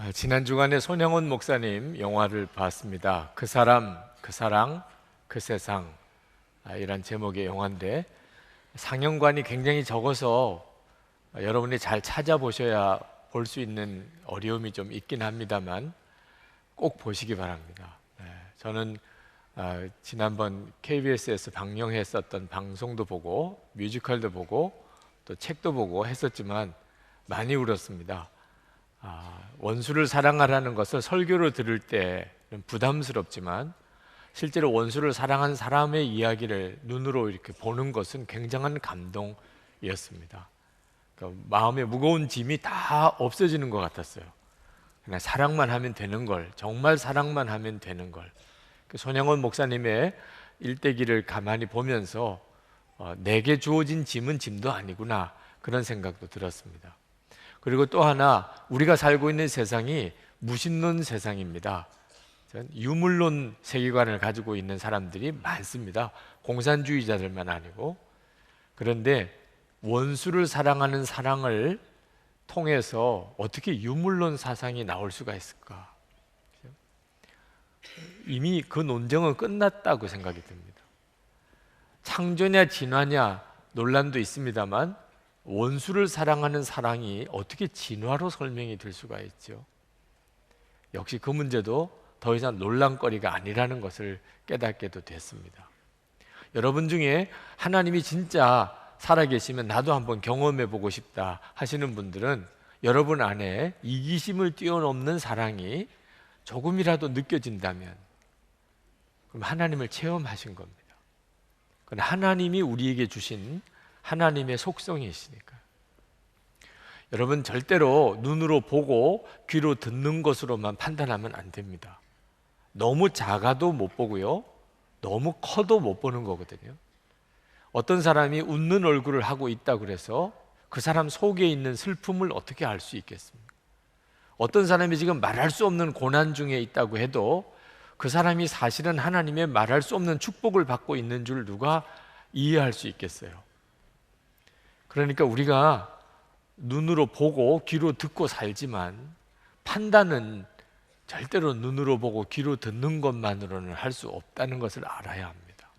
지난 주간에 손영원 목사님 영화를 봤습니다. 그 사람, 그 사랑, 그 세상, 이란 제목의 영화인데 상영관이 굉장히 적어서 여러분이 잘 찾아보셔야 볼 수 있는 어려움이 좀 있긴 합니다만 꼭 보시기 바랍니다. 저는 지난번 KBS에서 방영했었던 방송도 보고 뮤지컬도 보고 또 책도 보고 했었지만 많이 울었습니다. 원수를 사랑하라는 것을 설교로 들을 때는 부담스럽지만 실제로 원수를 사랑한 사람의 이야기를 눈으로 이렇게 보는 것은 굉장한 감동이었습니다. 그러니까 마음의 무거운 짐이 다 없어지는 것 같았어요. 그냥 사랑만 하면 되는 걸, 정말 사랑만 하면 되는 걸. 손영원 목사님의 일대기를 가만히 보면서 내게 주어진 짐은 짐도 아니구나, 그런 생각도 들었습니다. 그리고 또 하나, 우리가 살고 있는 세상이 무신론 세상입니다. 유물론 세계관을 가지고 있는 사람들이 많습니다. 공산주의자들만 아니고. 그런데 원수를 사랑하는 사랑을 통해서 어떻게 유물론 사상이 나올 수가 있을까? 이미 그 논쟁은 끝났다고 생각이 듭니다. 창조냐 진화냐 논란도 있습니다만 원수를 사랑하는 사랑이 어떻게 진화로 설명이 될 수가 있죠? 역시 그 문제도 더 이상 논란거리가 아니라는 것을 깨닫게도 됐습니다. 여러분 중에 하나님이 진짜 살아계시면 나도 한번 경험해보고 싶다 하시는 분들은 여러분 안에 이기심을 뛰어넘는 사랑이 조금이라도 느껴진다면 그럼 하나님을 체험하신 겁니다. 그건 하나님이 우리에게 주신 하나님의 속성이시니까. 여러분, 절대로 눈으로 보고 귀로 듣는 것으로만 판단하면 안 됩니다. 너무 작아도 못 보고요, 너무 커도 못 보는 거거든요. 어떤 사람이 웃는 얼굴을 하고 있다 그래서 그 사람 속에 있는 슬픔을 어떻게 알 수 있겠습니까? 어떤 사람이 지금 말할 수 없는 고난 중에 있다고 해도 그 사람이 사실은 하나님의 말할 수 없는 축복을 받고 있는 줄 누가 이해할 수 있겠어요? 그러니까 우리가 눈으로 보고 귀로 듣고 살지만 판단은 절대로 눈으로 보고 귀로 듣는 것만으로는 할 수 없다는 것을 알아야 합니다.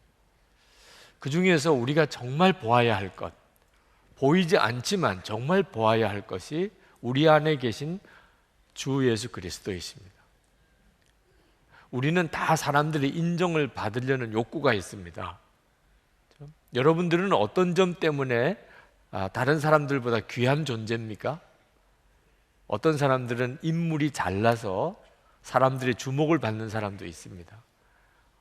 그 중에서 우리가 정말 보아야 할 것, 보이지 않지만 정말 보아야 할 것이 우리 안에 계신 주 예수 그리스도이십니다. 우리는 다 사람들의 인정을 받으려는 욕구가 있습니다. 여러분들은 어떤 점 때문에 다른 사람들보다 귀한 존재입니까? 어떤 사람들은 인물이 잘나서 사람들의 주목을 받는 사람도 있습니다.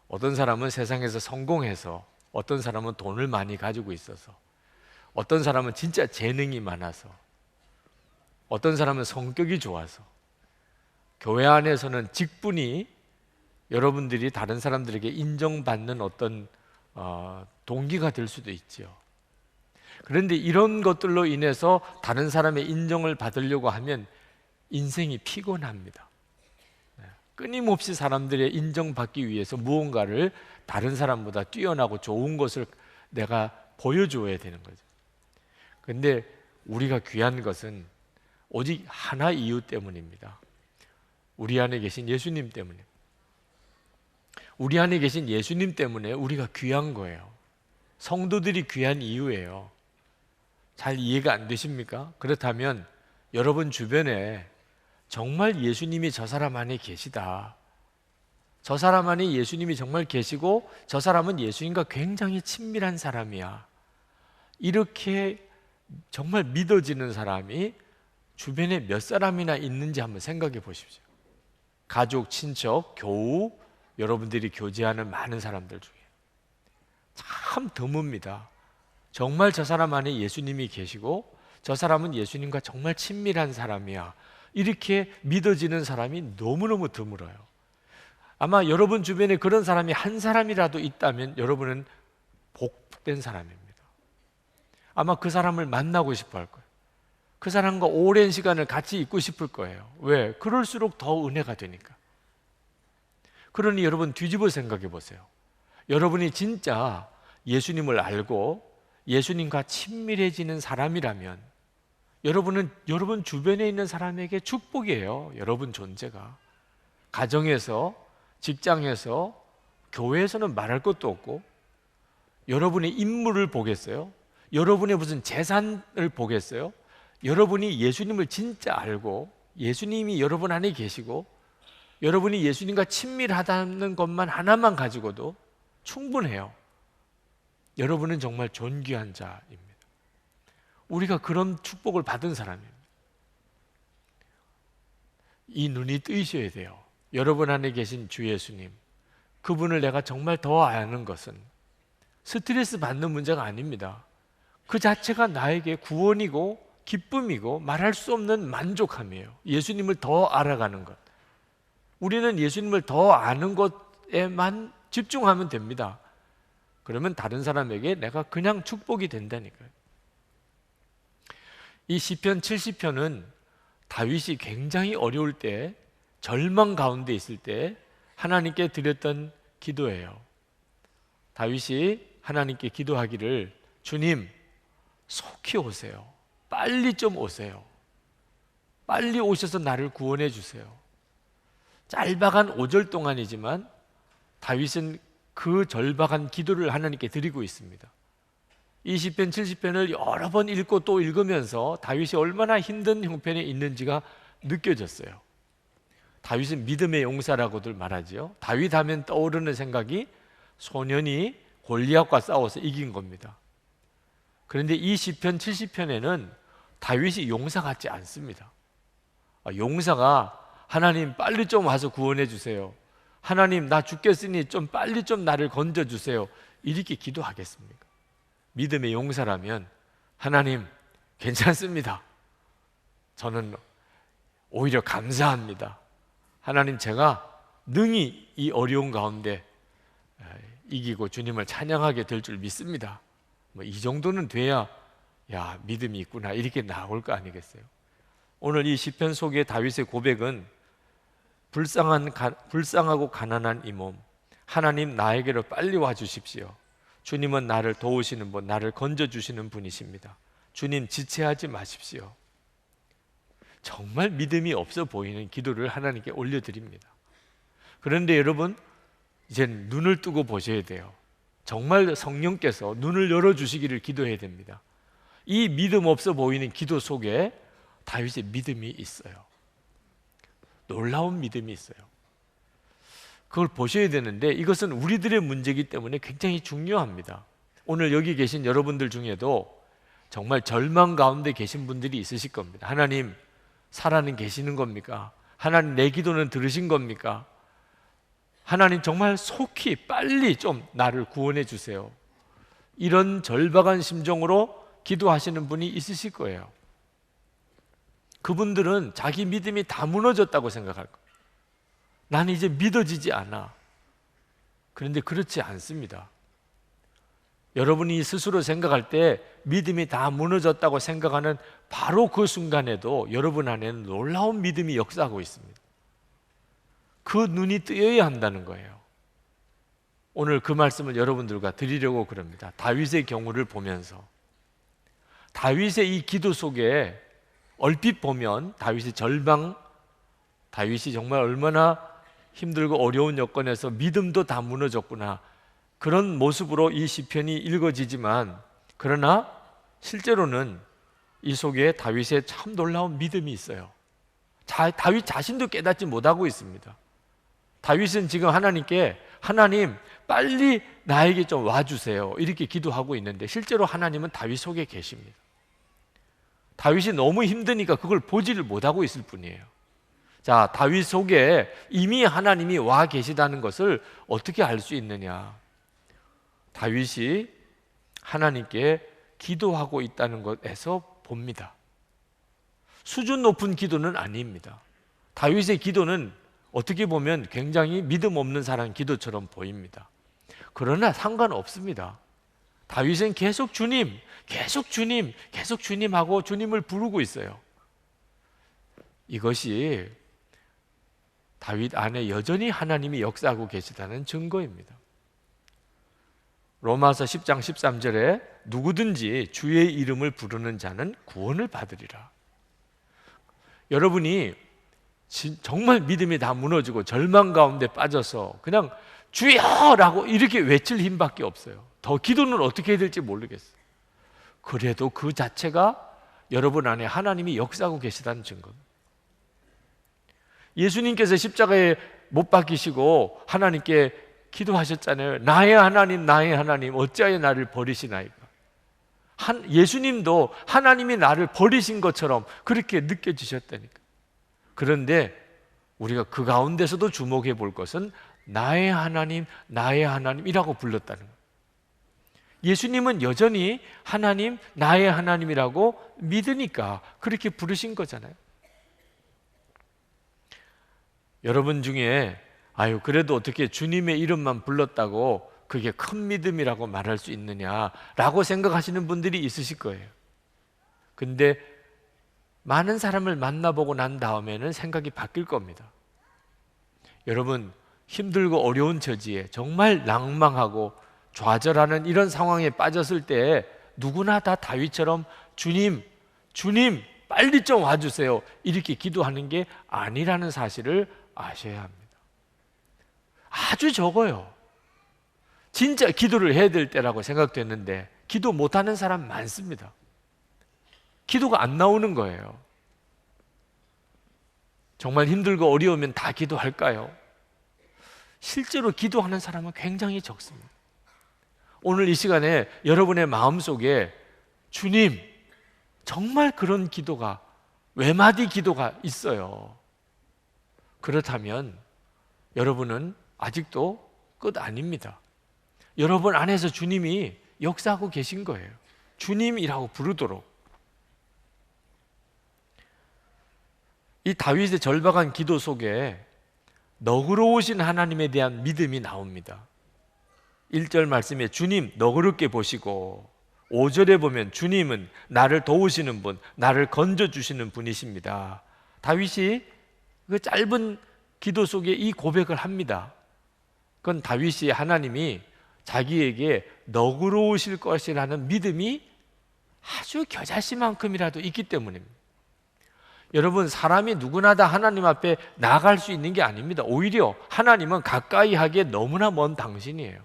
어떤 사람은 세상에서 성공해서, 어떤 사람은 돈을 많이 가지고 있어서, 어떤 사람은 진짜 재능이 많아서, 어떤 사람은 성격이 좋아서. 교회 안에서는 직분이 여러분들이 다른 사람들에게 인정받는 어떤 동기가 될 수도 있죠. 그런데 이런 것들로 인해서 다른 사람의 인정을 받으려고 하면 인생이 피곤합니다. 끊임없이 사람들의 인정받기 위해서 무언가를 다른 사람보다 뛰어나고 좋은 것을 내가 보여줘야 되는 거죠. 그런데 우리가 귀한 것은 오직 하나 이유 때문입니다. 우리 안에 계신 예수님 때문에. 우리 안에 계신 예수님 때문에 우리가 귀한 거예요. 성도들이 귀한 이유예요. 잘 이해가 안 되십니까? 그렇다면 여러분 주변에 정말 예수님이 저 사람 안에 계시다, 저 사람 안에 예수님이 정말 계시고 저 사람은 예수님과 굉장히 친밀한 사람이야, 이렇게 정말 믿어지는 사람이 주변에 몇 사람이나 있는지 한번 생각해 보십시오. 가족, 친척, 교우, 여러분들이 교제하는 많은 사람들 중에 참 드뭅니다. 정말 저 사람 안에 예수님이 계시고 저 사람은 예수님과 정말 친밀한 사람이야, 이렇게 믿어지는 사람이 너무너무 드물어요. 아마 여러분 주변에 그런 사람이 한 사람이라도 있다면 여러분은 복된 사람입니다. 아마 그 사람을 만나고 싶어 할 거예요. 그 사람과 오랜 시간을 같이 있고 싶을 거예요. 왜? 그럴수록 더 은혜가 되니까. 그러니 여러분 뒤집어 생각해 보세요. 여러분이 진짜 예수님을 알고 예수님과 친밀해지는 사람이라면 여러분은 여러분 주변에 있는 사람에게 축복이에요. 여러분 존재가. 가정에서, 직장에서, 교회에서는 말할 것도 없고, 여러분의 인물을 보겠어요? 여러분의 무슨 재산을 보겠어요? 여러분이 예수님을 진짜 알고 예수님이 여러분 안에 계시고 여러분이 예수님과 친밀하다는 것만 하나만 가지고도 충분해요. 여러분은 정말 존귀한 자입니다. 우리가 그런 축복을 받은 사람입니다. 이 눈이 뜨이셔야 돼요. 여러분 안에 계신 주 예수님, 그분을 내가 정말 더 아는 것은 스트레스 받는 문제가 아닙니다. 그 자체가 나에게 구원이고 기쁨이고 말할 수 없는 만족함이에요. 예수님을 더 알아가는 것. 우리는 예수님을 더 아는 것에만 집중하면 됩니다. 그러면 다른 사람에게 내가 그냥 축복이 된다니까요. 이 시편 70편은 다윗이 굉장히 어려울 때, 절망 가운데 있을 때 하나님께 드렸던 기도예요. 다윗이 하나님께 기도하기를, 주님 속히 오세요. 빨리 좀 오세요. 빨리 오셔서 나를 구원해 주세요. 짧아간 5절 동안이지만 다윗은 그 절박한 기도를 하나님께 드리고 있습니다. 이 시편 70편을 여러 번 읽고 또 읽으면서 다윗이 얼마나 힘든 형편에 있는지가 느껴졌어요. 다윗은 믿음의 용사라고들 말하지요. 다윗 하면 떠오르는 생각이 소년이 골리앗과 싸워서 이긴 겁니다. 그런데 이 시편 70편에는 다윗이 용사 같지 않습니다. 용사가 하나님 빨리 좀 와서 구원해 주세요. 하나님 나 죽겠으니 좀 빨리 좀 나를 건져 주세요. 이렇게 기도하겠습니까? 믿음의 용사라면 하나님 괜찮습니다. 저는 오히려 감사합니다. 하나님 제가 능히 이 어려운 가운데 이기고 주님을 찬양하게 될 줄 믿습니다. 이 정도는 돼야 야 믿음이 있구나 이렇게 나올 거 아니겠어요? 오늘 이 시편 속의 다윗의 고백은 불쌍하고 가난한 이 몸, 하나님 나에게로 빨리 와 주십시오. 주님은 나를 도우시는 분, 나를 건져주시는 분이십니다. 주님 지체하지 마십시오. 정말 믿음이 없어 보이는 기도를 하나님께 올려드립니다. 그런데 여러분 이제 눈을 뜨고 보셔야 돼요. 정말 성령께서 눈을 열어주시기를 기도해야 됩니다. 이 믿음 없어 보이는 기도 속에 다윗의 믿음이 있어요. 놀라운 믿음이 있어요. 그걸 보셔야 되는데 이것은 우리들의 문제이기 때문에 굉장히 중요합니다. 오늘 여기 계신 여러분들 중에도 정말 절망 가운데 계신 분들이 있으실 겁니다. 하나님 살아는 계시는 겁니까? 하나님 내 기도는 들으신 겁니까? 하나님 정말 속히 빨리 좀 나를 구원해 주세요. 이런 절박한 심정으로 기도하시는 분이 있으실 거예요. 그분들은 자기 믿음이 다 무너졌다고 생각할 거예요. 나는 이제 믿어지지 않아. 그런데 그렇지 않습니다. 여러분이 스스로 생각할 때 믿음이 다 무너졌다고 생각하는 바로 그 순간에도 여러분 안에는 놀라운 믿음이 역사하고 있습니다. 그 눈이 뜨여야 한다는 거예요. 오늘 그 말씀을 여러분들과 드리려고 그럽니다. 다윗의 경우를 보면서 다윗의 이 기도 속에 얼핏 보면 다윗의 절망, 다윗이 정말 얼마나 힘들고 어려운 여건에서 믿음도 다 무너졌구나, 그런 모습으로 이 시편이 읽어지지만 그러나 실제로는 이 속에 다윗의 참 놀라운 믿음이 있어요. 다윗 자신도 깨닫지 못하고 있습니다. 다윗은 지금 하나님께 하나님 빨리 나에게 좀 와주세요 이렇게 기도하고 있는데 실제로 하나님은 다윗 속에 계십니다. 다윗이 너무 힘드니까 그걸 보지를 못하고 있을 뿐이에요. 자, 다윗 속에 이미 하나님이 와 계시다는 것을 어떻게 알 수 있느냐? 다윗이 하나님께 기도하고 있다는 것에서 봅니다. 수준 높은 기도는 아닙니다. 다윗의 기도는 어떻게 보면 굉장히 믿음 없는 사람 기도처럼 보입니다. 그러나 상관없습니다. 다윗은 계속 주님, 계속 주님, 계속 주님 하고 주님을 부르고 있어요. 이것이 다윗 안에 여전히 하나님이 역사하고 계시다는 증거입니다. 로마서 10장 13절에 누구든지 주의 이름을 부르는 자는 구원을 받으리라. 여러분이 정말 믿음이 다 무너지고 절망 가운데 빠져서 그냥 주여라고 이렇게 외칠 힘밖에 없어요. 더 기도는 어떻게 해야 될지 모르겠어요. 그래도 그 자체가 여러분 안에 하나님이 역사하고 계시다는 증거입니다. 예수님께서 십자가에 못 박히시고 하나님께 기도하셨잖아요. 나의 하나님, 나의 하나님, 어찌하여 나를 버리시나이까. 예수님도 하나님이 나를 버리신 것처럼 그렇게 느껴지셨다니까. 그런데 우리가 그 가운데서도 주목해 볼 것은 나의 하나님, 나의 하나님이라고 불렀다는 거예요. 예수님은 여전히 하나님, 나의 하나님이라고 믿으니까 그렇게 부르신 거잖아요. 여러분 중에 그래도 어떻게 주님의 이름만 불렀다고 그게 큰 믿음이라고 말할 수 있느냐라고 생각하시는 분들이 있으실 거예요. 근데 많은 사람을 만나보고 난 다음에는 생각이 바뀔 겁니다. 여러분, 힘들고 어려운 처지에 정말 낭망하고 좌절하는 이런 상황에 빠졌을 때 누구나 다 다윗처럼 주님, 주님 빨리 좀 와주세요 이렇게 기도하는 게 아니라는 사실을 아셔야 합니다. 아주 적어요. 진짜 기도를 해야 될 때라고 생각됐는데 기도 못하는 사람 많습니다. 기도가 안 나오는 거예요. 정말 힘들고 어려우면 다 기도할까요? 실제로 기도하는 사람은 굉장히 적습니다. 오늘 이 시간에 여러분의 마음속에 주님, 정말 그런 기도가, 외마디 기도가 있어요. 그렇다면 여러분은 아직도 끝 아닙니다. 여러분 안에서 주님이 역사하고 계신 거예요. 주님이라고 부르도록. 이 다윗의 절박한 기도 속에 너그러우신 하나님에 대한 믿음이 나옵니다. 1절 말씀에 주님 너그럽게 보시고, 5절에 보면 주님은 나를 도우시는 분, 나를 건져주시는 분이십니다. 다윗이 그 짧은 기도 속에 이 고백을 합니다. 그건 다윗이 하나님이 자기에게 너그러우실 것이라는 믿음이 아주 겨자씨만큼이라도 있기 때문입니다. 여러분, 사람이 누구나 다 하나님 앞에 나아갈 수 있는 게 아닙니다. 오히려 하나님은 가까이 하기에 너무나 먼 당신이에요.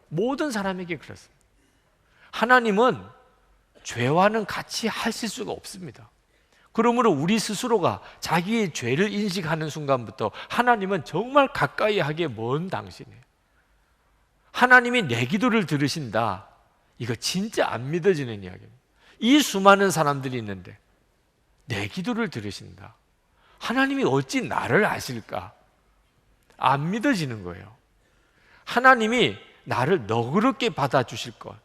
모든 사람에게 그렇습니다. 하나님은 죄와는 같이 하실 수가 없습니다. 그러므로 우리 스스로가 자기의 죄를 인식하는 순간부터 하나님은 정말 가까이 하기에 먼 당신이에요. 하나님이 내 기도를 들으신다, 이거 진짜 안 믿어지는 이야기입니다. 이 수많은 사람들이 있는데 내 기도를 들으신다, 하나님이 어찌 나를 아실까? 안 믿어지는 거예요. 하나님이 나를 너그럽게 받아주실 것,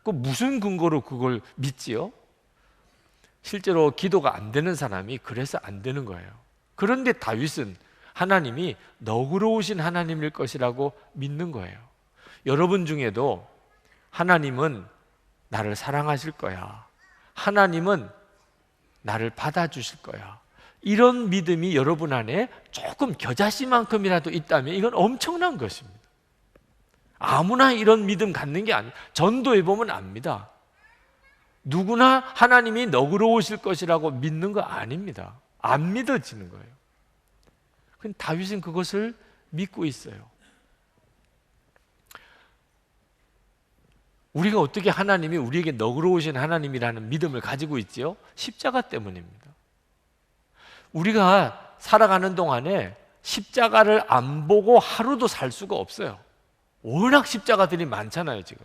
그 무슨 근거로 그걸 믿지요? 실제로 기도가 안 되는 사람이 그래서 안 되는 거예요. 그런데 다윗은 하나님이 너그러우신 하나님일 것이라고 믿는 거예요. 여러분 중에도 하나님은 나를 사랑하실 거야, 하나님은 나를 받아주실 거야, 이런 믿음이 여러분 안에 조금 겨자씨만큼이라도 있다면 이건 엄청난 것입니다. 아무나 이런 믿음 갖는 게 아니에요. 전도해 보면 압니다. 누구나 하나님이 너그러우실 것이라고 믿는 거 아닙니다. 안 믿어지는 거예요. 근데 다윗은 그것을 믿고 있어요. 우리가 어떻게 하나님이 우리에게 너그러우신 하나님이라는 믿음을 가지고 있지요? 십자가 때문입니다. 우리가 살아가는 동안에 십자가를 안 보고 하루도 살 수가 없어요. 워낙 십자가들이 많잖아요. 지금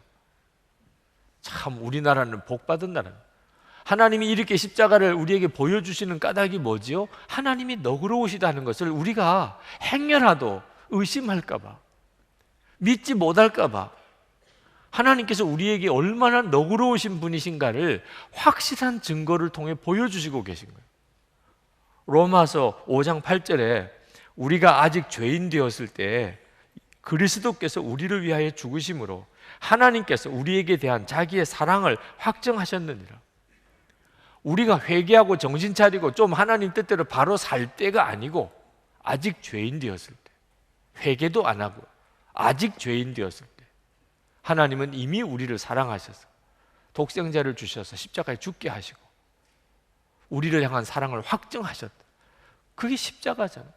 참 우리나라는 복받은 나라입니다. 하나님이 이렇게 십자가를 우리에게 보여주시는 까닭이 뭐지요? 하나님이 너그러우시다는 것을 우리가 행여라도 의심할까 봐, 믿지 못할까 봐, 하나님께서 우리에게 얼마나 너그러우신 분이신가를 확실한 증거를 통해 보여주시고 계신 거예요. 로마서 5장 8절에 우리가 아직 죄인 되었을 때 그리스도께서 우리를 위하여 죽으심으로 하나님께서 우리에게 대한 자기의 사랑을 확정하셨느니라. 우리가 회개하고 정신 차리고 좀 하나님 뜻대로 바로 살 때가 아니고 아직 죄인 되었을 때, 회개도 안 하고 아직 죄인 되었을 때 하나님은 이미 우리를 사랑하셔서 독생자를 주셔서 십자가에 죽게 하시고 우리를 향한 사랑을 확증하셨다. 그게 십자가잖아요.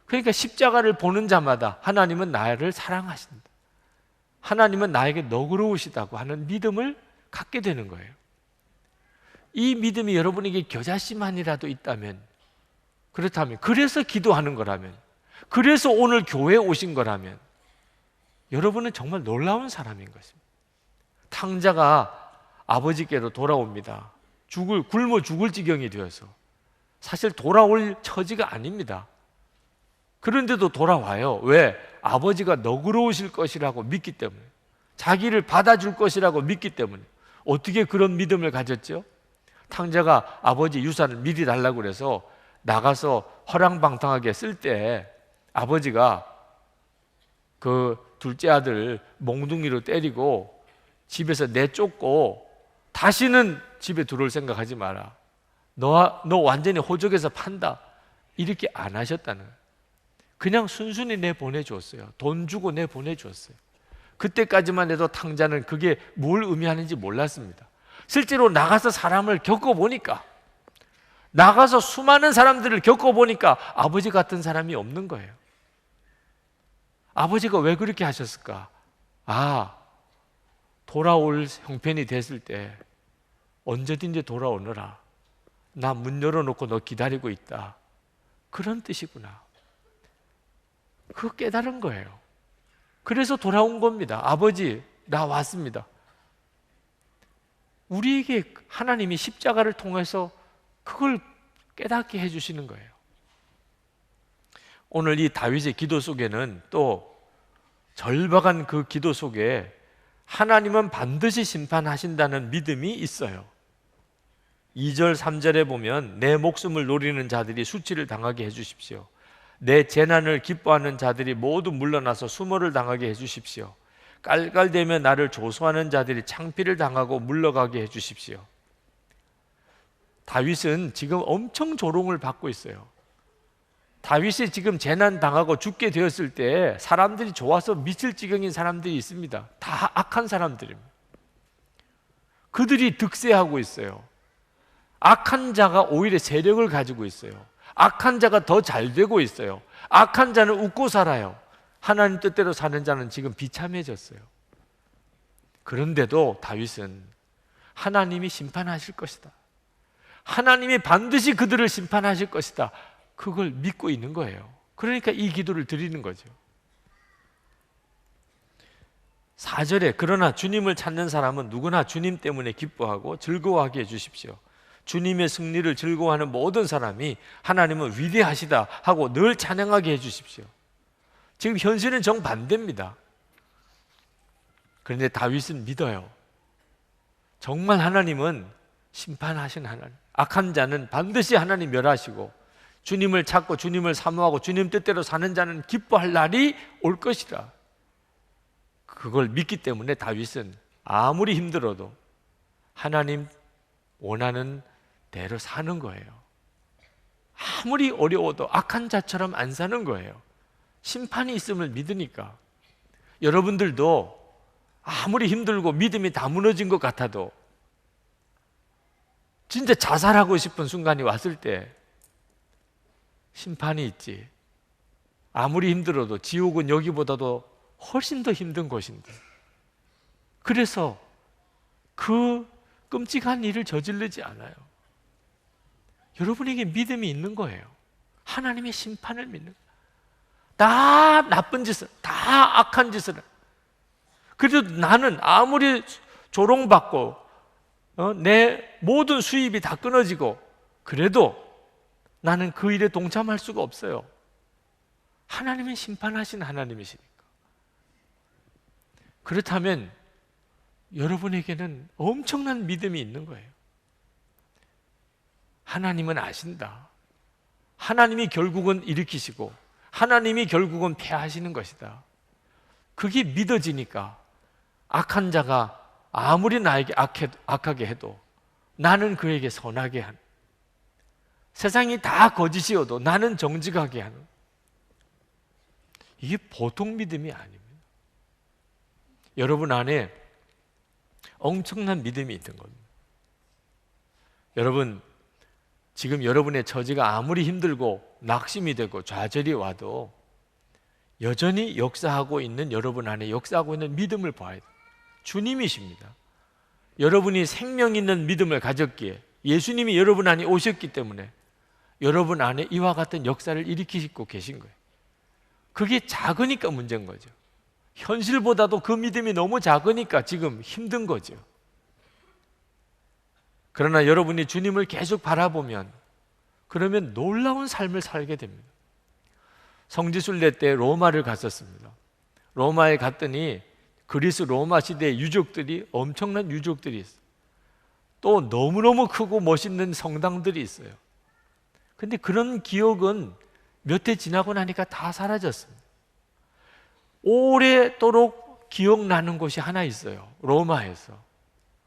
그러니까 십자가를 보는 자마다 하나님은 나를 사랑하신다, 하나님은 나에게 너그러우시다고 하는 믿음을 갖게 되는 거예요. 이 믿음이 여러분에게 겨자씨만이라도 있다면, 그렇다면, 그래서 기도하는 거라면, 그래서 오늘 교회에 오신 거라면 여러분은 정말 놀라운 사람인 것입니다. 탕자가 아버지께로 돌아옵니다. 굶어 죽을 지경이 되어서. 사실 돌아올 처지가 아닙니다. 그런데도 돌아와요. 왜? 아버지가 너그러우실 것이라고 믿기 때문에, 자기를 받아줄 것이라고 믿기 때문에. 어떻게 그런 믿음을 가졌죠? 탕자가 아버지 유산을 미리 달라고 그래서 나가서 허랑방탕하게 쓸 때 아버지가 그 둘째 아들 몽둥이로 때리고 집에서 내쫓고 다시는 집에 들어올 생각하지 마라, 너 완전히 호적에서 판다, 이렇게 안 하셨다는 거예요. 그냥 순순히 내보내줬어요. 돈 주고 내보내줬어요. 그때까지만 해도 탕자는 그게 뭘 의미하는지 몰랐습니다. 실제로 나가서 사람을 겪어보니까, 나가서 수많은 사람들을 겪어보니까 아버지 같은 사람이 없는 거예요. 아버지가 왜 그렇게 하셨을까? 돌아올 형편이 됐을 때 언제든지 돌아오너라, 나 문 열어놓고 너 기다리고 있다, 그런 뜻이구나. 그거 깨달은 거예요. 그래서 돌아온 겁니다. 아버지, 나 왔습니다. 우리에게 하나님이 십자가를 통해서 그걸 깨닫게 해주시는 거예요. 오늘 이 다윗의 기도 속에는 또 절박한 그 기도 속에 하나님은 반드시 심판하신다는 믿음이 있어요. 2절 3절에 보면 내 목숨을 노리는 자들이 수치를 당하게 해주십시오. 내 재난을 기뻐하는 자들이 모두 물러나서 수모를 당하게 해주십시오. 깔깔대며 나를 조소하는 자들이 창피를 당하고 물러가게 해주십시오. 다윗은 지금 엄청 조롱을 받고 있어요. 다윗이 지금 재난 당하고 죽게 되었을 때 사람들이 좋아서 미칠 지경인 사람들이 있습니다. 다 악한 사람들입니다. 그들이 득세하고 있어요. 악한 자가 오히려 세력을 가지고 있어요. 악한 자가 더 잘 되고 있어요. 악한 자는 웃고 살아요. 하나님 뜻대로 사는 자는 지금 비참해졌어요. 그런데도 다윗은 하나님이 심판하실 것이다, 하나님이 반드시 그들을 심판하실 것이다, 그걸 믿고 있는 거예요. 그러니까 이 기도를 드리는 거죠. 4절에 그러나 주님을 찾는 사람은 누구나 주님 때문에 기뻐하고 즐거워하게 해주십시오. 주님의 승리를 즐거워하는 모든 사람이 하나님은 위대하시다 하고 늘 찬양하게 해주십시오. 지금 현실은 정반대입니다. 그런데 다윗은 믿어요. 정말 하나님은 심판하신 하나님, 악한 자는 반드시 하나님 멸하시고 주님을 찾고 주님을 사모하고 주님 뜻대로 사는 자는 기뻐할 날이 올 것이다. 그걸 믿기 때문에 다윗은 아무리 힘들어도 하나님 원하는 대로 사는 거예요. 아무리 어려워도 악한 자처럼 안 사는 거예요. 심판이 있음을 믿으니까. 여러분들도 아무리 힘들고 믿음이 다 무너진 것 같아도 진짜 자살하고 싶은 순간이 왔을 때 심판이 있지. 아무리 힘들어도 지옥은 여기보다도 훨씬 더 힘든 곳인데, 그래서 그 끔찍한 일을 저지르지 않아요. 여러분에게 믿음이 있는 거예요. 하나님의 심판을 믿는 거예요. 다 나쁜 짓을, 다 악한 짓을. 그래도 나는 아무리 조롱받고 내 모든 수입이 다 끊어지고 그래도 나는 그 일에 동참할 수가 없어요. 하나님은 심판하신 하나님이시니까. 그렇다면 여러분에게는 엄청난 믿음이 있는 거예요. 하나님은 아신다. 하나님이 결국은 일으키시고 하나님이 결국은 패하시는 것이다. 그게 믿어지니까 악한 자가 아무리 나에게 악하게 해도 나는 그에게 선하게 하는, 세상이 다 거짓이어도 나는 정직하게 하는, 이게 보통 믿음이 아닙니다. 여러분 안에 엄청난 믿음이 있는 겁니다. 여러분, 지금 여러분의 처지가 아무리 힘들고 낙심이 되고 좌절이 와도 여전히 역사하고 있는, 여러분 안에 역사하고 있는 믿음을 봐야 돼요. 주님이십니다. 여러분이 생명 있는 믿음을 가졌기에, 예수님이 여러분 안에 오셨기 때문에 여러분 안에 이와 같은 역사를 일으키고 계신 거예요. 그게 작으니까 문제인 거죠. 현실보다도 그 믿음이 너무 작으니까 지금 힘든 거죠. 그러나 여러분이 주님을 계속 바라보면, 그러면 놀라운 삶을 살게 됩니다. 성지순례 때 로마를 갔었습니다. 로마에 갔더니 그리스 로마 시대의 유적들이, 엄청난 유적들이 있어요. 또 너무너무 크고 멋있는 성당들이 있어요. 근데 그런 기억은 몇 해 지나고 나니까 다 사라졌습니다. 오래도록 기억나는 곳이 하나 있어요. 로마에서.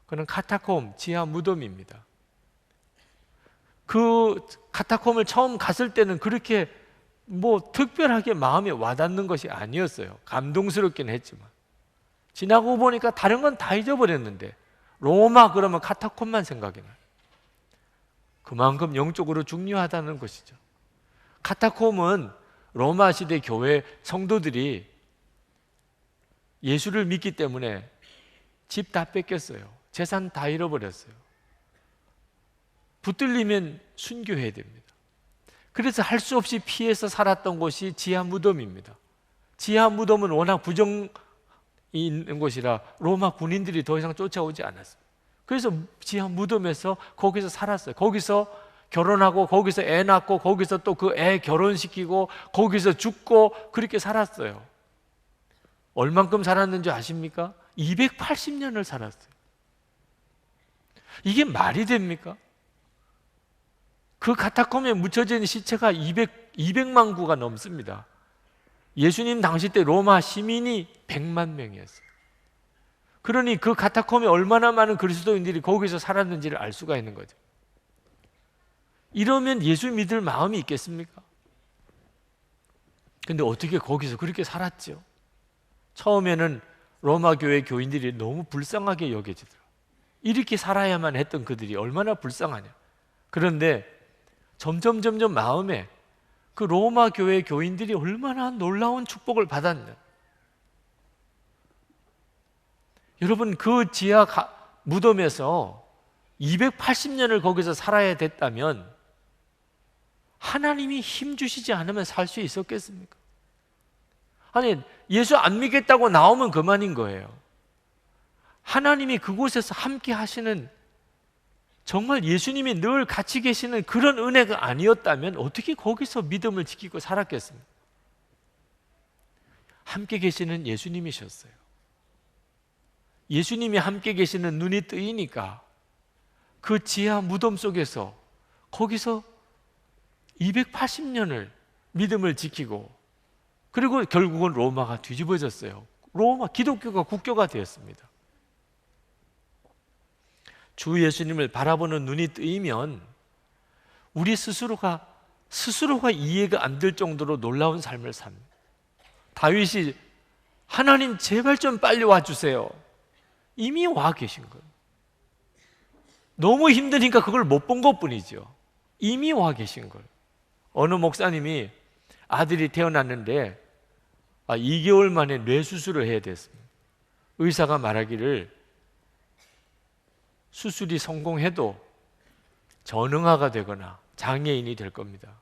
그는 카타콤, 지하 무덤입니다. 그 카타콤을 처음 갔을 때는 그렇게 특별하게 마음에 와닿는 것이 아니었어요. 감동스럽긴 했지만 지나고 보니까 다른 건 다 잊어버렸는데 로마 그러면 카타콤만 생각이 나요. 그만큼 영적으로 중요하다는 것이죠. 카타콤은 로마 시대 교회 성도들이 예수를 믿기 때문에 집 다 뺏겼어요. 재산 다 잃어버렸어요. 붙들리면 순교해야 됩니다. 그래서 할 수 없이 피해서 살았던 곳이 지하 무덤입니다. 지하 무덤은 워낙 부정이 있는 곳이라 로마 군인들이 더 이상 쫓아오지 않았어요. 그래서 지하 무덤에서 거기서 살았어요. 거기서 결혼하고 거기서 애 낳고 거기서 또 그 애 결혼시키고 거기서 죽고 그렇게 살았어요. 얼만큼 살았는지 아십니까? 280년을 살았어요. 이게 말이 됩니까? 그 카타콤에 묻혀진 시체가 200만 구가 넘습니다. 예수님 당시 때 로마 시민이 100만 명이었어요. 그러니 그 카타콤에 얼마나 많은 그리스도인들이 거기서 살았는지를 알 수가 있는 거죠. 이러면 예수 믿을 마음이 있겠습니까? 근데 어떻게 거기서 그렇게 살았죠? 처음에는 로마 교회 교인들이 너무 불쌍하게 여겨지더라고요. 이렇게 살아야만 했던 그들이 얼마나 불쌍하냐. 그런데 점점 마음에 그 로마 교회 교인들이 얼마나 놀라운 축복을 받았냐. 여러분, 그 지하 무덤에서 280년을 거기서 살아야 됐다면 하나님이 힘 주시지 않으면 살 수 있었겠습니까? 아니, 예수 안 믿겠다고 나오면 그만인 거예요. 하나님이 그곳에서 함께 하시는, 정말 예수님이 늘 같이 계시는 그런 은혜가 아니었다면 어떻게 거기서 믿음을 지키고 살았겠습니까? 함께 계시는 예수님이셨어요. 예수님이 함께 계시는 눈이 뜨이니까 그 지하 무덤 속에서 거기서 280년을 믿음을 지키고, 그리고 결국은 로마가 뒤집어졌어요. 로마 기독교가 국교가 되었습니다. 주 예수님을 바라보는 눈이 뜨이면 우리 스스로가 이해가 안 될 정도로 놀라운 삶을 삽니다. 다윗이 하나님 제발 좀 빨리 와주세요. 이미 와 계신 거예요. 너무 힘드니까 그걸 못 본 것뿐이죠. 이미 와 계신 거예요. 어느 목사님이 아들이 태어났는데 2개월 만에 뇌수술을 해야 됐습니다. 의사가 말하기를 수술이 성공해도 전응아가 되거나 장애인이 될 겁니다.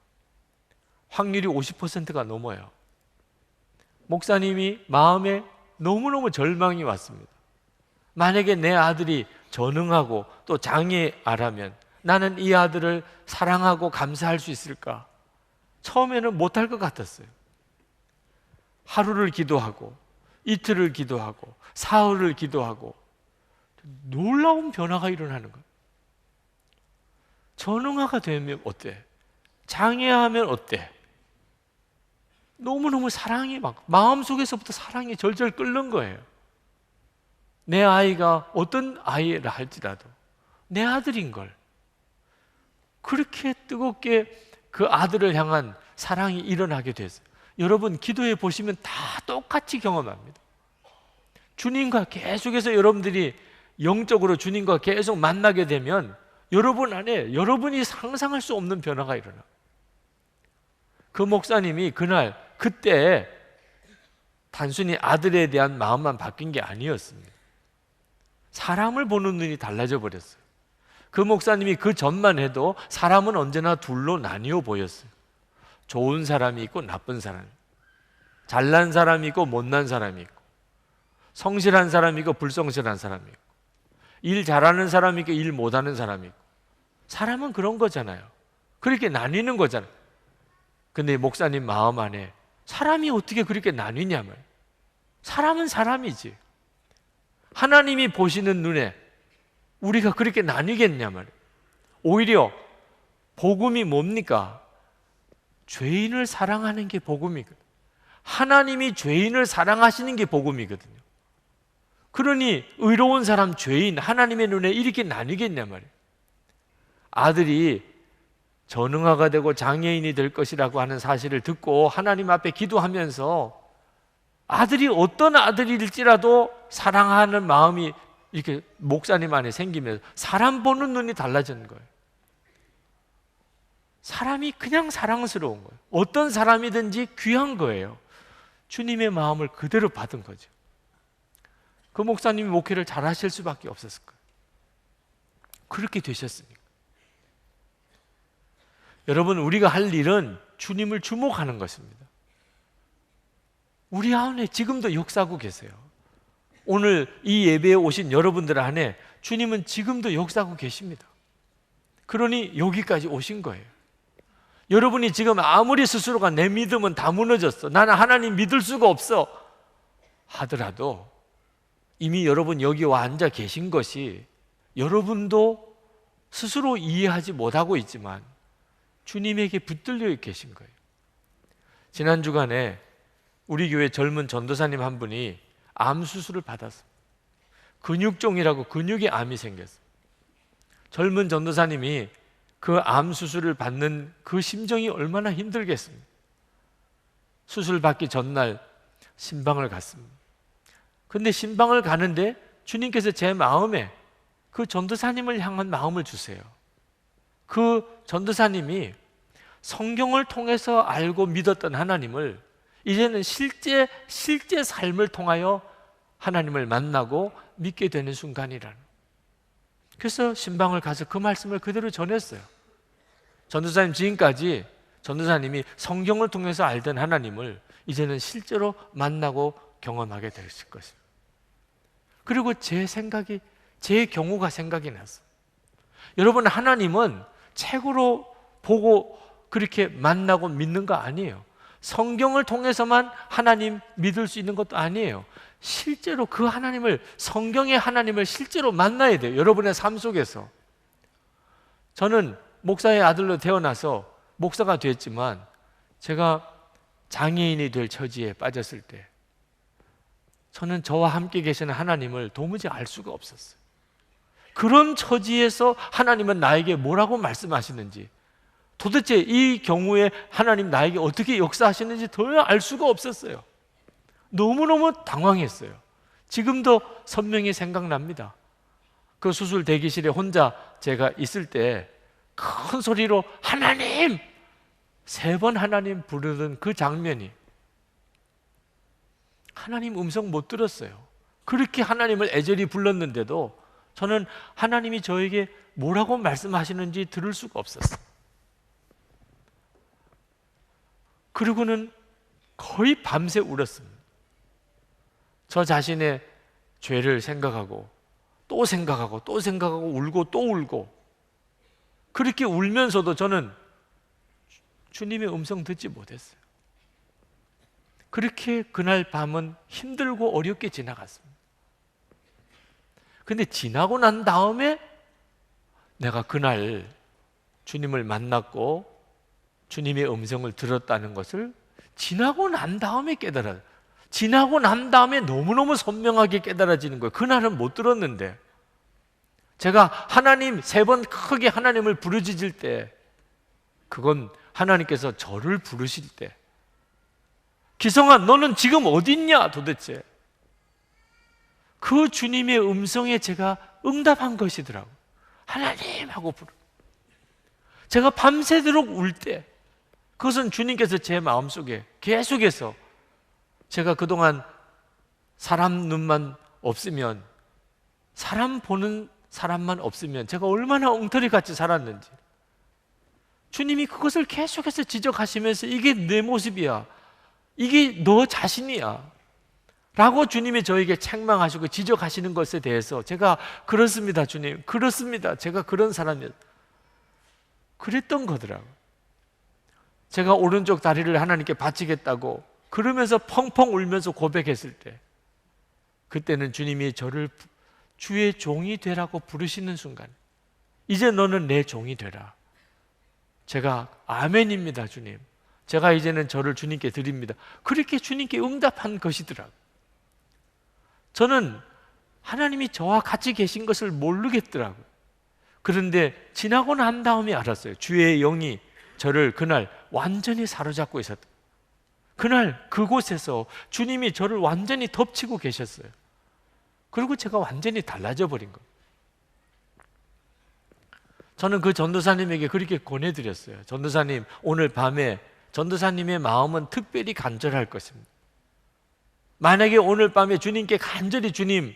확률이 50%가 넘어요. 목사님이 마음에 너무너무 절망이 왔습니다. 만약에 내 아들이 전응하고 또 장애아라면 나는 이 아들을 사랑하고 감사할 수 있을까? 처음에는 못할 것 같았어요. 하루를 기도하고 이틀을 기도하고 사흘을 기도하고 놀라운 변화가 일어나는 거예요. 전응아가 되면 어때? 장애하면 어때? 너무너무 사랑이 마음속에서부터 사랑이 절절 끓는 거예요. 내 아이가 어떤 아이라 할지라도 내 아들인 걸, 그렇게 뜨겁게 그 아들을 향한 사랑이 일어나게 됐어요. 여러분, 기도해 보시면 다 똑같이 경험합니다. 주님과 계속해서 여러분들이 영적으로 주님과 계속 만나게 되면 여러분 안에 여러분이 상상할 수 없는 변화가 일어나. 그 목사님이 그때 단순히 아들에 대한 마음만 바뀐 게 아니었습니다. 사람을 보는 눈이 달라져 버렸어요. 그 목사님이 그 전만 해도 사람은 언제나 둘로 나뉘어 보였어요. 좋은 사람이 있고 나쁜 사람이, 잘난 사람이 있고 못난 사람이 있고, 성실한 사람이 있고 불성실한 사람이 있고, 일 잘하는 사람이 있고 일 못하는 사람이 있고. 사람은 그런 거잖아요. 그렇게 나뉘는 거잖아요. 근데 목사님 마음 안에 사람이 어떻게 그렇게 나뉘냐 말이에요. 사람은 사람이지. 하나님이 보시는 눈에 우리가 그렇게 나뉘겠냐 말이에요. 오히려 복음이 뭡니까? 죄인을 사랑하는 게 복음이거든요. 하나님이 죄인을 사랑하시는 게 복음이거든요. 그러니 의로운 사람, 죄인, 하나님의 눈에 이렇게 나뉘겠냐 말이에요. 아들이 전응아가 되고 장애인이 될 것이라고 하는 사실을 듣고 하나님 앞에 기도하면서 아들이 어떤 아들일지라도 사랑하는 마음이 이렇게 목사님 안에 생기면서 사람 보는 눈이 달라지는 거예요. 사람이 그냥 사랑스러운 거예요. 어떤 사람이든지 귀한 거예요. 주님의 마음을 그대로 받은 거죠. 그 목사님이 목회를 잘 하실 수밖에 없었을 거예요. 그렇게 되셨으니까. 여러분, 우리가 할 일은 주님을 주목하는 것입니다. 우리 안에 지금도 역사하고 계세요. 오늘 이 예배에 오신 여러분들 안에 주님은 지금도 역사하고 계십니다. 그러니 여기까지 오신 거예요. 여러분이 지금 아무리 스스로가 내 믿음은 다 무너졌어, 나는 하나님 믿을 수가 없어 하더라도 이미 여러분 여기 와 앉아 계신 것이 여러분도 스스로 이해하지 못하고 있지만 주님에게 붙들려 계신 거예요. 지난 주간에 우리 교회 젊은 전도사님 한 분이 암 수술을 받았어요. 근육종이라고 근육에 암이 생겼어요. 젊은 전도사님이 그 암 수술을 받는 그 심정이 얼마나 힘들겠습니까? 수술 받기 전날 신방을 갔습니다. 근데 신방을 가는데 주님께서 제 마음에 그 전도사님을 향한 마음을 주세요. 그 전도사님이 성경을 통해서 알고 믿었던 하나님을 이제는 실제 삶을 통하여 하나님을 만나고 믿게 되는 순간이라는. 그래서 신방을 가서 그 말씀을 그대로 전했어요. 전도사님 지금까지 전도사님이 성경을 통해서 알던 하나님을 이제는 실제로 만나고 경험하게 되실 것입니다. 그리고 제 경우가 생각이 났어요. 여러분, 하나님은 책으로 보고 그렇게 만나고 믿는 거 아니에요. 성경을 통해서만 하나님 믿을 수 있는 것도 아니에요. 실제로 그 하나님을, 성경의 하나님을 실제로 만나야 돼요. 여러분의 삶 속에서. 저는 목사의 아들로 태어나서 목사가 됐지만 제가 장애인이 될 처지에 빠졌을 때 저는 저와 함께 계시는 하나님을 도무지 알 수가 없었어요. 그런 처지에서 하나님은 나에게 뭐라고 말씀하시는지, 도대체 이 경우에 하나님 나에게 어떻게 역사하시는지 전혀 알 수가 없었어요. 너무너무 당황했어요. 지금도 선명히 생각납니다. 그 수술 대기실에 혼자 제가 있을 때 큰 소리로 하나님! 3번 하나님 부르던 그 장면이, 하나님 음성 못 들었어요. 그렇게 하나님을 애절히 불렀는데도 저는 하나님이 저에게 뭐라고 말씀하시는지 들을 수가 없었어요. 그리고는 거의 밤새 울었습니다. 저 자신의 죄를 생각하고 또 생각하고 또 생각하고 울고 또 울고, 그렇게 울면서도 저는 주님의 음성 듣지 못했어요. 그렇게 그날 밤은 힘들고 어렵게 지나갔습니다. 근데 지나고 난 다음에 내가 그날 주님을 만났고 주님의 음성을 들었다는 것을 지나고 난 다음에 깨달아요. 지나고 난 다음에 너무너무 선명하게 깨달아지는 거예요. 그날은 못 들었는데. 제가 하나님 3번 크게 하나님을 부르짖을 때, 그건 하나님께서 저를 부르실 때, 기성아 너는 지금 어디 있냐 도대체, 그 주님의 음성에 제가 응답한 것이더라고요. 하나님 하고 부르. 제가 밤새도록 울 때 그것은 주님께서 제 마음속에 계속해서 제가 그동안 사람 눈만 없으면, 사람 보는 사람만 없으면 제가 얼마나 엉터리같이 살았는지 주님이 그것을 계속해서 지적하시면서 이게 내 모습이야, 이게 너 자신이야 라고 주님이 저에게 책망하시고 지적하시는 것에 대해서 제가 그렇습니다 주님, 그렇습니다, 제가 그런 사람이었, 그랬던 거더라고요. 제가 오른쪽 다리를 하나님께 바치겠다고 그러면서 펑펑 울면서 고백했을 때, 그때는 주님이 저를 주의 종이 되라고 부르시는 순간, 이제 너는 내 종이 되라. 제가 아멘입니다 주님, 제가 이제는 저를 주님께 드립니다. 그렇게 주님께 응답한 것이더라고요. 저는 하나님이 저와 같이 계신 것을 모르겠더라고요. 그런데 지나고 난 다음에 알았어요. 주의 영이 저를 그날 완전히 사로잡고 있었다. 그날 그곳에서 주님이 저를 완전히 덮치고 계셨어요. 그리고 제가 완전히 달라져 버린 거예요. 저는 그 전도사님에게 그렇게 권해드렸어요. 전도사님, 오늘 밤에 전도사님의 마음은 특별히 간절할 것입니다. 만약에 오늘 밤에 주님께 간절히 주님,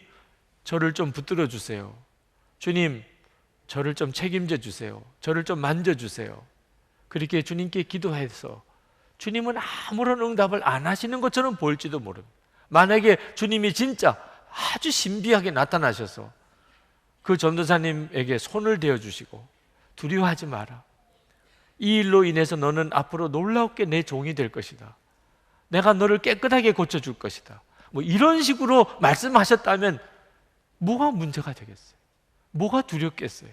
저를 좀 붙들어 주세요. 주님, 저를 좀 책임져 주세요. 저를 좀 만져 주세요. 그렇게 주님께 기도해서 주님은 아무런 응답을 안 하시는 것처럼 보일지도 모릅니다. 만약에 주님이 진짜 아주 신비하게 나타나셔서 그 전도사님에게 손을 대어 주시고 두려워하지 마라, 이 일로 인해서 너는 앞으로 놀랍게 내 종이 될 것이다, 내가 너를 깨끗하게 고쳐줄 것이다, 뭐 이런 식으로 말씀하셨다면 뭐가 문제가 되겠어요? 뭐가 두렵겠어요?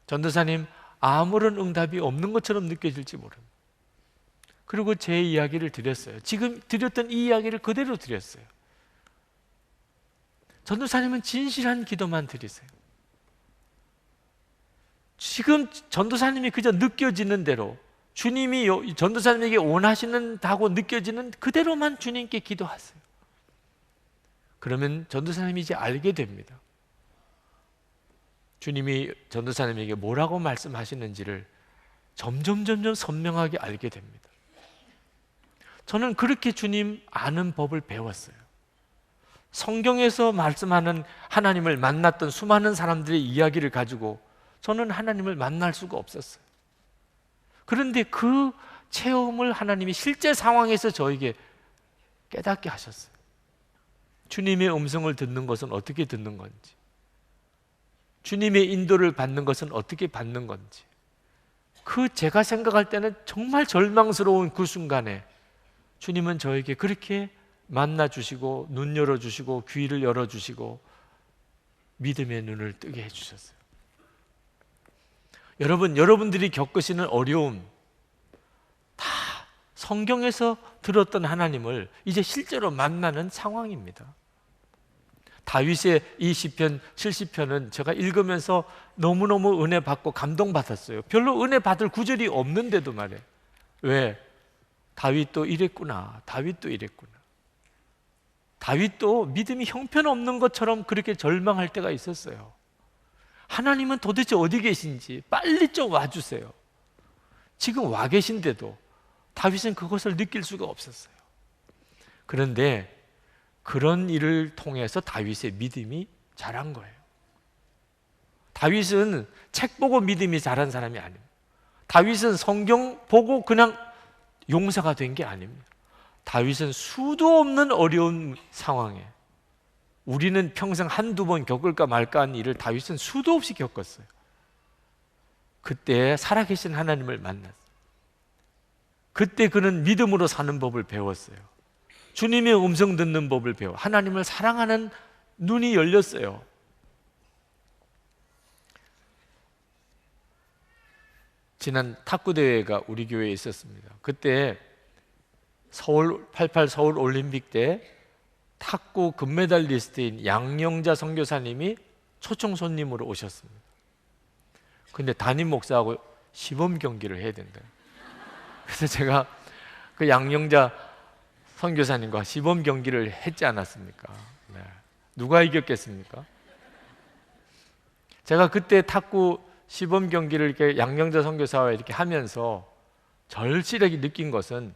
전도사님 아무런 응답이 없는 것처럼 느껴질지 모릅니다. 그리고 제 이야기를 드렸어요. 지금 드렸던 이 이야기를 그대로 드렸어요. 전도사님은 진실한 기도만 드리세요. 지금 전도사님이 그저 느껴지는 대로, 주님이 전도사님에게 원하시는다고 느껴지는 그대로만 주님께 기도하세요. 그러면 전도사님이 이제 알게 됩니다. 주님이 전도사님에게 뭐라고 말씀하시는지를 점점 선명하게 알게 됩니다. 저는 그렇게 주님 아는 법을 배웠어요. 성경에서 말씀하는 하나님을 만났던 수많은 사람들의 이야기를 가지고 저는 하나님을 만날 수가 없었어요. 그런데 그 체험을 하나님이 실제 상황에서 저에게 깨닫게 하셨어요. 주님의 음성을 듣는 것은 어떻게 듣는 건지, 주님의 인도를 받는 것은 어떻게 받는 건지, 그 제가 생각할 때는 정말 절망스러운 그 순간에 주님은 저에게 그렇게 만나주시고 눈 열어주시고 귀를 열어주시고 믿음의 눈을 뜨게 해주셨어요. 여러분들이 겪으시는 어려움, 다 성경에서 들었던 하나님을 이제 실제로 만나는 상황입니다. 다윗의 이 시편 70편은 제가 읽으면서 너무너무 은혜 받고 감동받았어요. 별로 은혜 받을 구절이 없는데도 말이에요. 왜? 다윗도 이랬구나, 다윗도 이랬구나. 다윗도 믿음이 형편없는 것처럼 그렇게 절망할 때가 있었어요. 하나님은 도대체 어디 계신지 빨리 좀 와주세요. 지금 와 계신데도 다윗은 그것을 느낄 수가 없었어요. 그런데 그런 일을 통해서 다윗의 믿음이 자란 거예요. 다윗은 책 보고 믿음이 자란 사람이 아닙니다. 다윗은 성경 보고 그냥 용사가 된 게 아닙니다. 다윗은 수도 없는 어려운 상황에, 우리는 평생 한두 번 겪을까 말까 한 일을 다윗은 수도 없이 겪었어요. 그때 살아계신 하나님을 만났어요. 그때 그는 믿음으로 사는 법을 배웠어요. 주님의 음성 듣는 법을 배워 하나님을 사랑하는 눈이 열렸어요. 지난 탁구대회가 우리 교회에 있었습니다. 그때 88 서울 올림픽 때 탁구 금메달리스트인 양영자 선교사님이 초청 손님으로 오셨습니다. 근데 담임 목사하고 시범 경기를 해야 된다. 그래서 제가 그 양영자 선교사님과 시범 경기를 했지 않았습니까? 네. 누가 이겼겠습니까? 제가 그때 탁구 시범 경기를 이렇게 양영자 선교사와 이렇게 하면서 절실하게 느낀 것은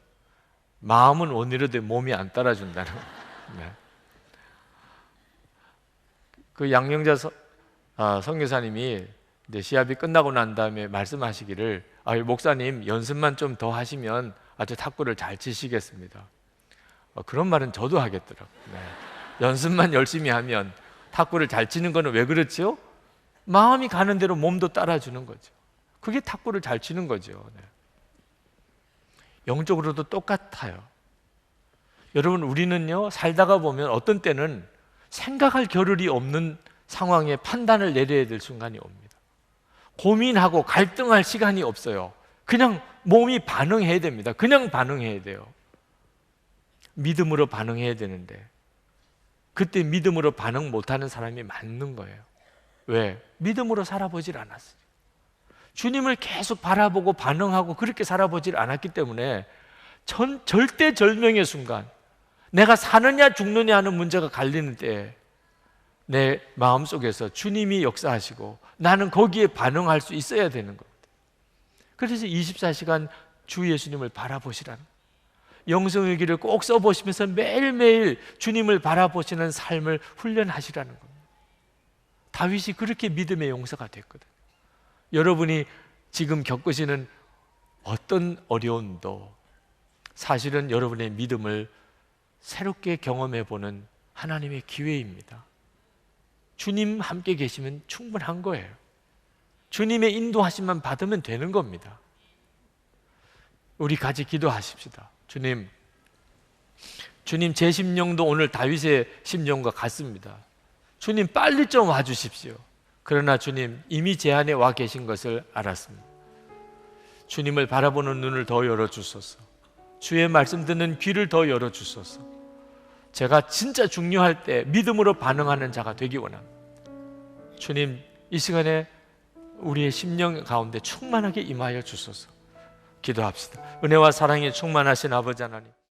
마음은 원이로도 몸이 안 따라준다는 거예요. 네. 그 양영자 선교사님이 이제 시합이 끝나고 난 다음에 말씀하시기를 목사님 연습만 좀 더 하시면 아주 탁구를 잘 치시겠습니다. 그런 말은 저도 하겠더라고요. 네. 연습만 열심히 하면 탁구를 잘 치는 거는 왜 그렇죠? 마음이 가는 대로 몸도 따라주는 거죠. 그게 탁구를 잘 치는 거죠. 네. 영적으로도 똑같아요. 여러분, 우리는요 살다가 보면 어떤 때는 생각할 겨를이 없는 상황에 판단을 내려야 될 순간이 옵니다. 고민하고 갈등할 시간이 없어요. 그냥 몸이 반응해야 됩니다. 그냥 반응해야 돼요. 믿음으로 반응해야 되는데 그때 믿음으로 반응 못하는 사람이 맞는 거예요. 왜? 믿음으로 살아보질 않았어요. 주님을 계속 바라보고 반응하고 그렇게 살아보질 않았기 때문에 절대절명의 순간, 내가 사느냐 죽느냐 하는 문제가 갈리는 때에 내 마음속에서 주님이 역사하시고 나는 거기에 반응할 수 있어야 되는 겁니다. 그래서 24시간 주 예수님을 바라보시라는 거예요. 영성의 길을 꼭 써보시면서 매일매일 주님을 바라보시는 삶을 훈련하시라는 겁니다. 다윗이 그렇게 믿음의 용사가 됐거든요. 여러분이 지금 겪으시는 어떤 어려움도 사실은 여러분의 믿음을 새롭게 경험해보는 하나님의 기회입니다. 주님 함께 계시면 충분한 거예요. 주님의 인도하심만 받으면 되는 겁니다. 우리 같이 기도하십시다. 주님 제 심령도 오늘 다윗의 심령과 같습니다. 주님 빨리 좀 와주십시오. 그러나 주님 이미 제 안에 와 계신 것을 알았습니다. 주님을 바라보는 눈을 더 열어주소서. 주의 말씀 듣는 귀를 더 열어주소서. 제가 진짜 중요할 때 믿음으로 반응하는 자가 되기 원합니다. 주님 이 시간에 우리의 심령 가운데 충만하게 임하여 주소서. 기도합시다. 은혜와 사랑에 충만하신 아버지 하나님,